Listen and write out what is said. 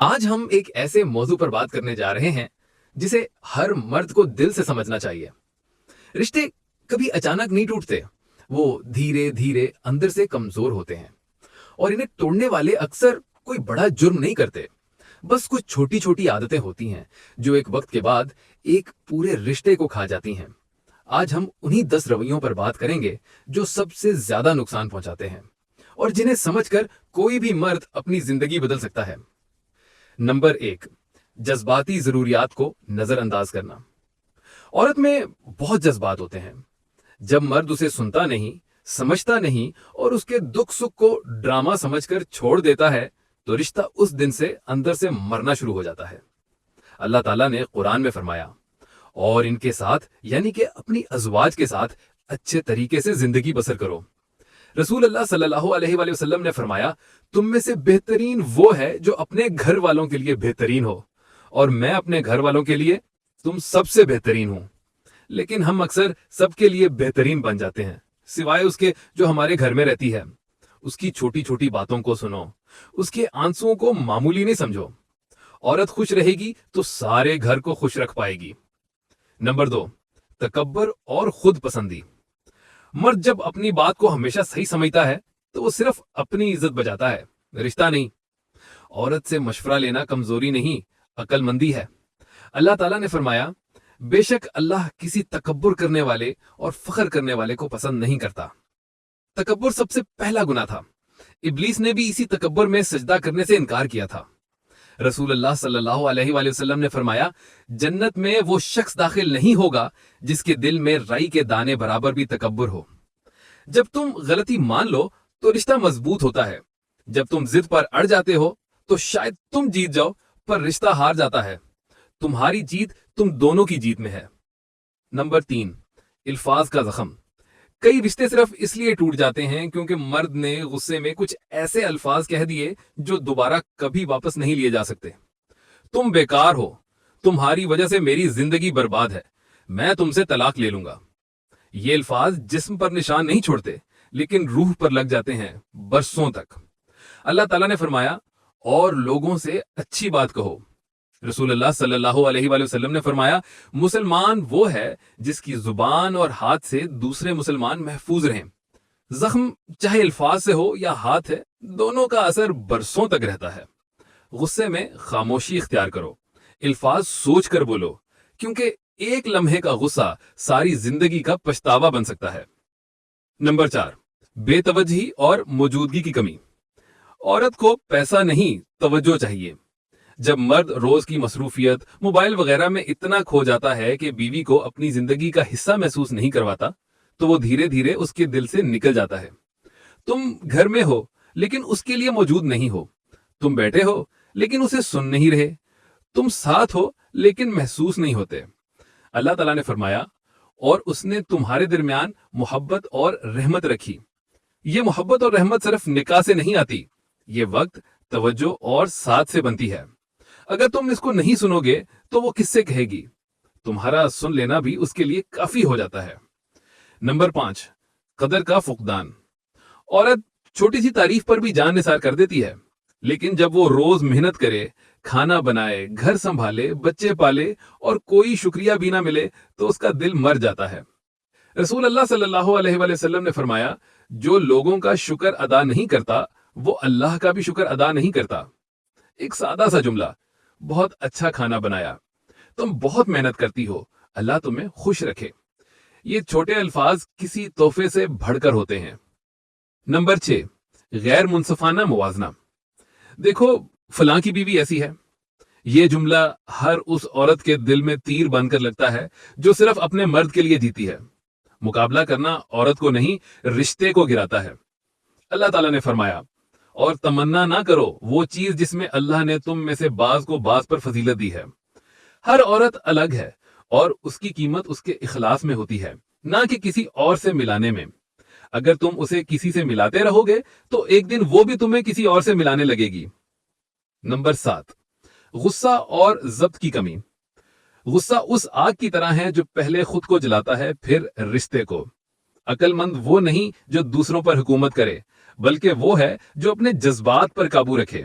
آج ہم ایک ایسے موضوع پر بات کرنے جا رہے ہیں جسے ہر مرد کو دل سے سمجھنا چاہیے۔ رشتے کبھی اچانک نہیں ٹوٹتے، وہ دھیرے دھیرے اندر سے کمزور ہوتے ہیں، اور انہیں توڑنے والے اکثر کوئی بڑا جرم نہیں کرتے، بس کچھ چھوٹی چھوٹی عادتیں ہوتی ہیں جو ایک وقت کے بعد ایک پورے رشتے کو کھا جاتی ہیں۔ آج ہم انہی 10 رویوں پر بات کریں گے جو سب سے زیادہ نقصان پہنچاتے ہیں، اور جنہیں سمجھ کر کوئی بھی مرد اپنی زندگی بدل سکتا ہے۔ نمبر 1، جذباتی ضروریات کو نظر انداز کرنا۔ عورت میں بہت جذبات ہوتے ہیں۔ جب مرد اسے سنتا نہیں، سمجھتا نہیں اور اس کے دکھ سکھ کو ڈرامہ سمجھ کر چھوڑ دیتا ہے تو رشتہ اس دن سے اندر سے مرنا شروع ہو جاتا ہے۔ اللہ تعالیٰ نے قرآن میں فرمایا، اور ان کے ساتھ یعنی کہ اپنی ازواج کے ساتھ اچھے طریقے سے زندگی بسر کرو۔ رسول اللہ صلی اللہ علیہ وآلہ وسلم نے فرمایا، تم میں سے بہترین وہ ہے جو اپنے گھر والوں کے لیے بہترین ہو، اور میں اپنے گھر والوں کے لیے تم سب سے بہترین ہوں۔ لیکن ہم اکثر سب کے لیے بہترین بن جاتے ہیں، سوائے اس کے جو ہمارے گھر میں رہتی ہے۔ اس کی چھوٹی چھوٹی باتوں کو سنو، اس کے آنسوؤں کو معمولی نہیں سمجھو۔ عورت خوش رہے گی تو سارے گھر کو خوش رکھ پائے گی۔ نمبر 2، تکبر اور خود پسندی۔ مرد جب اپنی بات کو ہمیشہ صحیح سمجھتا ہے تو وہ صرف اپنی عزت بچاتا ہے، رشتہ نہیں۔ عورت سے مشورہ لینا کمزوری نہیں، عقل مندی ہے۔ اللہ تعالیٰ نے فرمایا، بے شک اللہ کسی تکبر کرنے والے اور فخر کرنے والے کو پسند نہیں کرتا۔ تکبر سب سے پہلا گناہ تھا۔ ابلیس نے بھی اسی تکبر میں سجدہ کرنے سے انکار کیا تھا۔ رسول اللہ صلی اللہ علیہ وآلہ وسلم نے فرمایا، جنت میں وہ شخص داخل نہیں ہوگا جس کے دل میں رائی کے دانے برابر بھی تکبر ہو۔ جب تم غلطی مان لو تو رشتہ مضبوط ہوتا ہے۔ جب تم ضد پر اڑ جاتے ہو تو شاید تم جیت جاؤ پر رشتہ ہار جاتا ہے۔ تمہاری جیت تم دونوں کی جیت میں ہے۔ نمبر 3، الفاظ کا زخم۔ کئی رشتے صرف اس لیے ٹوٹ جاتے ہیں کیونکہ مرد نے غصے میں کچھ ایسے الفاظ کہہ دیے جو دوبارہ کبھی واپس نہیں لیے جا سکتے۔ تم بیکار ہو، تمہاری وجہ سے میری زندگی برباد ہے، میں تم سے طلاق لے لوں گا۔ یہ الفاظ جسم پر نشان نہیں چھوڑتے لیکن روح پر لگ جاتے ہیں برسوں تک۔ اللہ تعالیٰ نے فرمایا، اور لوگوں سے اچھی بات کہو۔ رسول اللہ صلی اللہ علیہ وآلہ وسلم نے فرمایا، مسلمان وہ ہے جس کی زبان اور ہاتھ سے دوسرے مسلمان محفوظ رہیں۔ زخم چاہے الفاظ سے ہو یا ہاتھ ہے، دونوں کا اثر برسوں تک رہتا ہے۔ غصے میں خاموشی اختیار کرو، الفاظ سوچ کر بولو، کیونکہ ایک لمحے کا غصہ ساری زندگی کا پچھتاوا بن سکتا ہے۔ نمبر 4، بے توجہی اور موجودگی کی کمی۔ عورت کو پیسہ نہیں، توجہ چاہیے۔ جب مرد روز کی مصروفیت، موبائل وغیرہ میں اتنا کھو جاتا ہے کہ بیوی کو اپنی زندگی کا حصہ محسوس نہیں کرواتا تو وہ دھیرے دھیرے اس کے دل سے نکل جاتا ہے۔ تم گھر میں ہو لیکن اس کے لیے موجود نہیں ہو، تم بیٹھے ہو لیکن اسے سن نہیں رہے، تم ساتھ ہو لیکن محسوس نہیں ہوتے۔ اللہ تعالیٰ نے فرمایا، اور اس نے تمہارے درمیان محبت اور رحمت رکھی۔ یہ محبت اور رحمت صرف نکاح سے نہیں آتی، یہ وقت، توجہ اور ساتھ سے بنتی ہے۔ اگر تم اس کو نہیں سنو گے تو وہ کس سے کہے گی؟ تمہارا سن لینا بھی اس کے لیے کافی ہو جاتا ہے۔ نمبر 5، قدر کا فقدان۔ عورت چھوٹی سی تعریف پر بھی جان نثار کر دیتی ہے، لیکن جب وہ روز محنت کرے، کھانا بنائے، گھر سنبھالے، بچے پالے اور کوئی شکریہ بھی نہ ملے تو اس کا دل مر جاتا ہے۔ رسول اللہ صلی اللہ علیہ وآلہ وسلم نے فرمایا، جو لوگوں کا شکر ادا نہیں کرتا وہ اللہ کا بھی شکر ادا نہیں کرتا۔ ایک سادہ سا جملہ، بہت اچھا کھانا بنایا، تم بہت محنت کرتی ہو، اللہ تمہیں خوش رکھے۔ یہ چھوٹے الفاظ کسی تحفے سے بڑھ کر ہوتے ہیں۔ نمبر 6، غیر منصفانہ موازنہ۔ دیکھو فلاں کی بیوی ایسی ہے، یہ جملہ ہر اس عورت کے دل میں تیر بن کر لگتا ہے جو صرف اپنے مرد کے لیے جیتی ہے۔ مقابلہ کرنا عورت کو نہیں، رشتے کو گراتا ہے۔ اللہ تعالیٰ نے فرمایا، اور تمنا نہ کرو وہ چیز جس میں اللہ نے تم میں سے بعض کو بعض پر فضیلت دی ہے۔ ہر عورت الگ ہے اور اس کی قیمت اس کے اخلاص میں ہوتی ہے، نہ کہ کسی اور سے ملانے میں۔ اگر تم اسے کسی سے ملاتے رہو گے تو ایک دن وہ بھی تمہیں کسی اور سے ملانے لگے گی۔ نمبر 7، غصہ اور ضبط کی کمی۔ غصہ اس آگ کی طرح ہے جو پہلے خود کو جلاتا ہے پھر رشتے کو۔ عقل مند وہ نہیں جو دوسروں پر حکومت کرے، بلکہ وہ ہے جو اپنے جذبات پر قابو رکھے۔